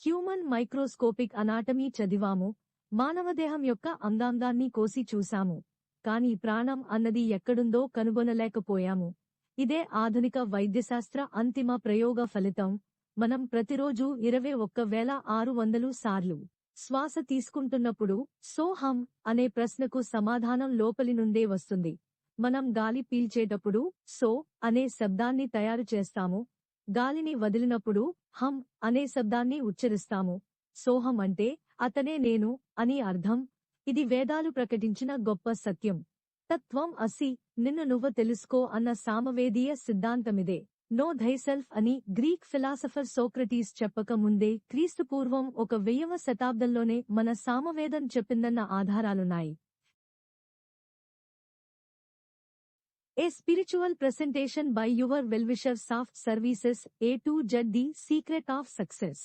Human microscopic anatomy చదివాము, మానవదేహం యొక్క అంగాంగాన్ని కోసి చూశాము. కాని ప్రాణం అన్నది ఎక్కడుందో కనుగొనలేకపోయాము. ఇదే ఆధునిక వైద్యశాస్త్ర అంతిమ ప్రయోగ ఫలితం. మనం ప్రతిరోజూ 21,600 సార్లు శ్వాస తీసుకుంటున్నప్పుడు సోహం అనే ప్రశ్నకు సమాధానం లోపలి నుండే వస్తుంది. మనం గాలి పీల్చేటప్పుడు సో అనే శబ్దాన్ని తయారు చేస్తాము. గాలిని వదిలినప్పుడు హం అనే శబ్దాన్ని ఉచ్చరిస్తాము. సోహం అంటే అతనే నేను అని అర్థం. ఇది వేదాలు ప్రకటించిన గొప్ప సత్యం. తత్వం అసి, నిన్ను నువ్వు తెలుసుకో అన్న సామవేదీయ సిద్ధాంతమిదే. నో థైసెల్ఫ్ అని గ్రీక్ ఫిలాసఫర్ సోక్రటీస్ చెప్పక ముందే క్రీస్తుపూర్వం 1000వ శతాబ్దంలోనే మన సామవేదం చెప్పిందన్న ఆధారాలున్నాయి. A spiritual presentation by your well-wisher Soft Services A to Z, the secret of success.